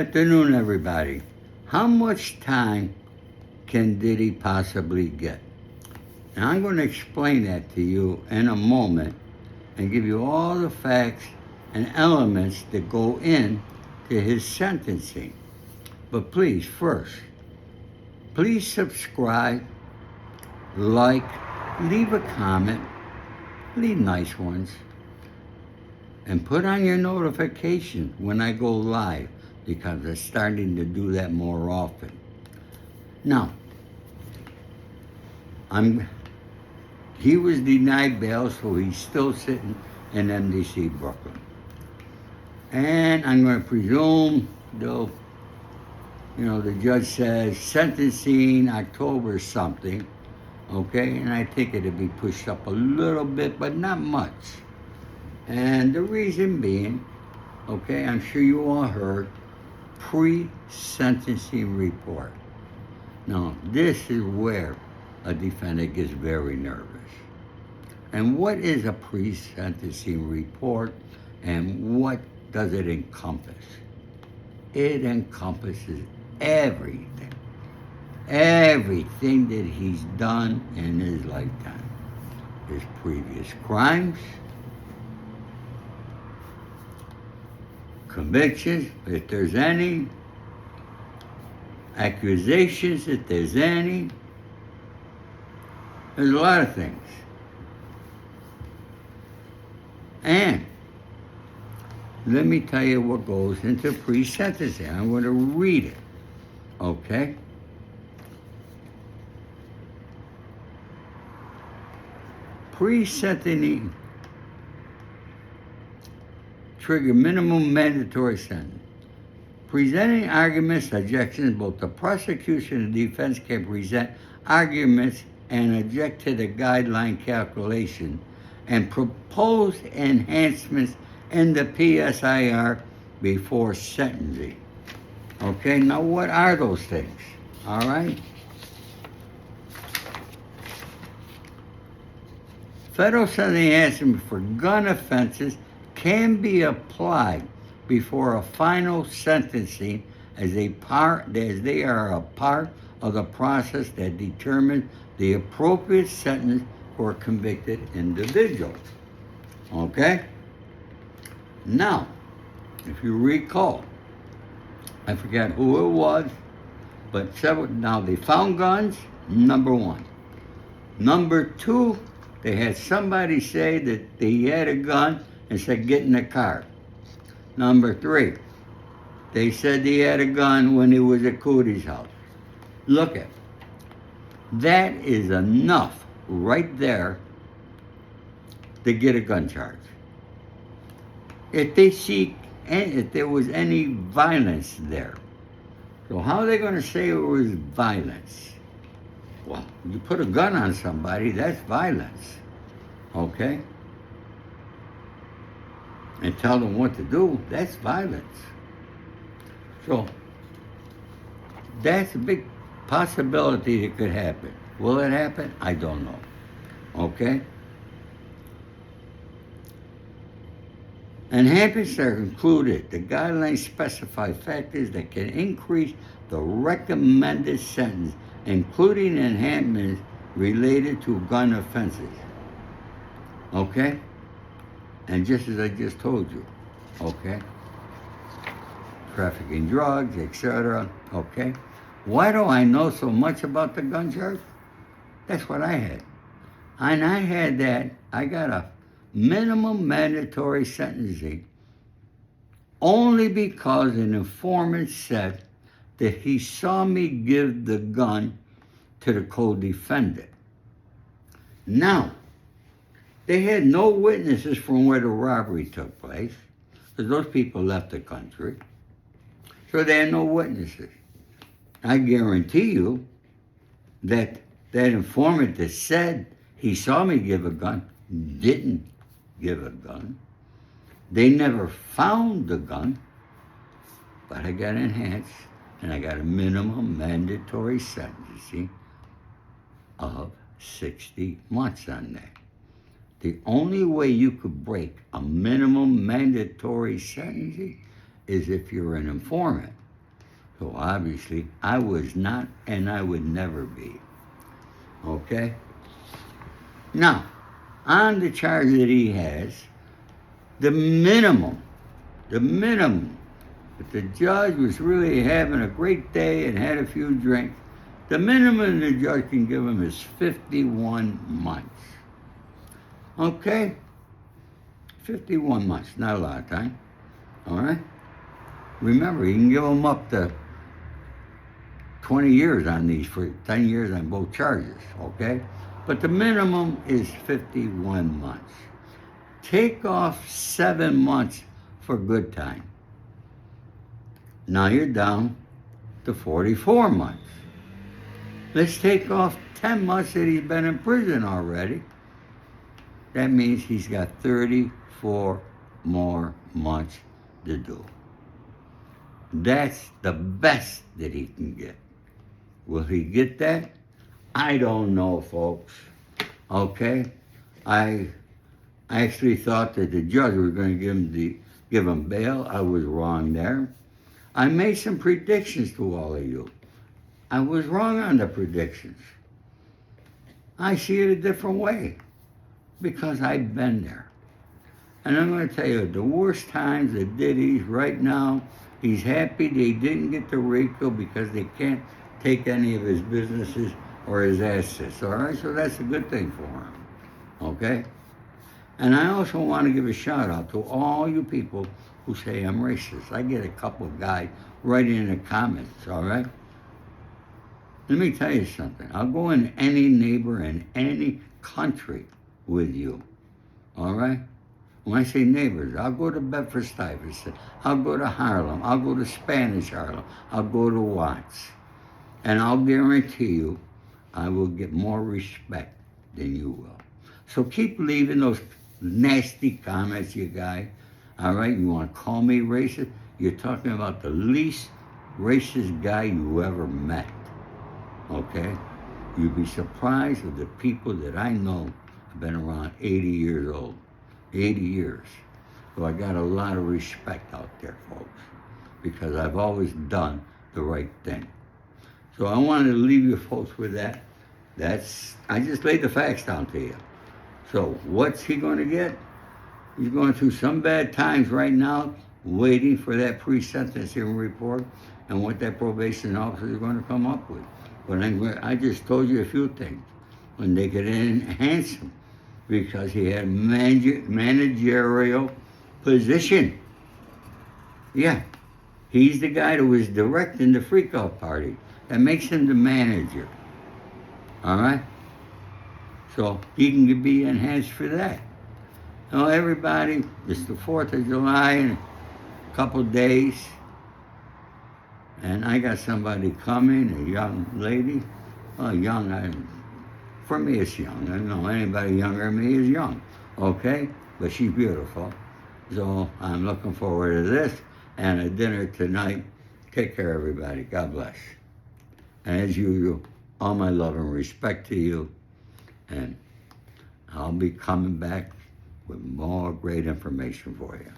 Afternoon, everybody. How much time can Diddy possibly get? And I'm going to explain that to you in a moment and give you all the facts and elements that go in to his sentencing. But please, first, please subscribe, like, leave a comment, leave nice ones, and put on your notifications when I go live because I'm starting to do that more often. Now, he was denied bail, so he's still sitting in MDC Brooklyn. And I'm going to presume the judge says sentencing October something, okay? And I think it'll be pushed up a little bit, but not much. And the reason being, okay, I'm sure you all heard, pre-sentencing report. Now, this is where a defendant gets very nervous. And what is a pre-sentencing report and what does it encompass? It encompasses everything that he's done in his lifetime. His previous crimes, convictions, if there's any, accusations, if there's any. There's a lot of things. And let me tell you what goes into pre-sentencing. I'm going to read it, okay? Pre-sentencing trigger minimum mandatory sentence. Presenting arguments, objections, both the prosecution and defense can present arguments and object to the guideline calculation and propose enhancements in the PSIR before sentencing. Okay, now what are those things? All right? Federal sentencing enhancement for gun offenses can be applied before a final sentencing as they are a part of the process that determines the appropriate sentence for a convicted individual. Okay? Now, if you recall, I forget who it was, but now they found guns, number one. Number two, they had somebody say that he had a gun and said, get in the car. Number three, they said he had a gun when he was at Cootie's house. Look at that is enough right there to get a gun charge. If there was any violence there. So how are they going to say it was violence? Well, you put a gun on somebody, that's violence. Okay? And tell them what to do, that's violence. So, that's a big possibility it could happen. Will it happen? I don't know. Okay? Enhancements are included. The guidelines specify factors that can increase the recommended sentence, including enhancements related to gun offenses. Okay? And just as I just told you, okay? Trafficking drugs, etc., okay? Why do I know so much about the gun charge? That's what I had. And I had that, I got a minimum mandatory sentencing only because an informant said that he saw me give the gun to the co-defendant. Now, they had no witnesses from where the robbery took place, because those people left the country. So they had no witnesses. I guarantee you that informant that said he saw me give a gun didn't give a gun. They never found the gun, but I got enhanced, and I got a minimum mandatory sentencing of 60 months on that. The only way you could break a minimum mandatory sentencing is if you're an informant. So obviously, I was not, and I would never be. Okay? Now, on the charge that he has, the minimum, if the judge was really having a great day and had a few drinks, the minimum the judge can give him is 51 months. Okay? 51 months, not a lot of time. All right? Remember, you can give him up to 20 years on these, for 10 years on both charges, okay? But the minimum is 51 months. Take off 7 months for good time. Now you're down to 44 months. Let's take off 10 months that he's been in prison already. That means he's got 34 more months to do. That's the best that he can get. Will he get that? I don't know, folks. Okay? I actually thought that the judge was going to give him bail. I was wrong there. I made some predictions to all of you. I was wrong on the predictions. I see it a different way because I've been there. And I'm going to tell you, the worst times of Diddy's right now, he's happy they didn't get the RICO because they can't take any of his businesses or his assets, all right? So that's a good thing for him, okay? And I also want to give a shout out to all you people who say I'm racist. I get a couple of guys writing in the comments, all right? Let me tell you something. I'll go in any neighbor in any country with you, all right? When I say neighbors, I'll go to Bedford-Stuyvesant, I'll go to Harlem, I'll go to Spanish Harlem, I'll go to Watts. And I'll guarantee you, I will get more respect than you will. So keep leaving those nasty comments, you guys. All right, you want to call me racist? You're talking about the least racist guy you ever met. Okay? You'd be surprised at the people that I know have been around 80 years old. 80 years. So I got a lot of respect out there, folks, because I've always done the right thing. So I wanted to leave you folks with that. I just laid the facts down to you. So what's he going to get? He's going through some bad times right now, waiting for that pre-sentencing report and what that probation officer is going to come up with. But I just told you a few things. When they could enhance him, because he had a managerial position. Yeah, he's the guy that was directing the freakout party. That makes him the manager. All right? So he can be enhanced for that. Now, everybody, it's the 4th of July in a couple days. And I got somebody coming, a young lady. Well, for me, it's young. I don't know anybody younger than me is young. Okay? But she's beautiful. So I'm looking forward to this and a dinner tonight. Take care, everybody. God bless. And as usual, all my love and respect to you. And I'll be coming back with more great information for you.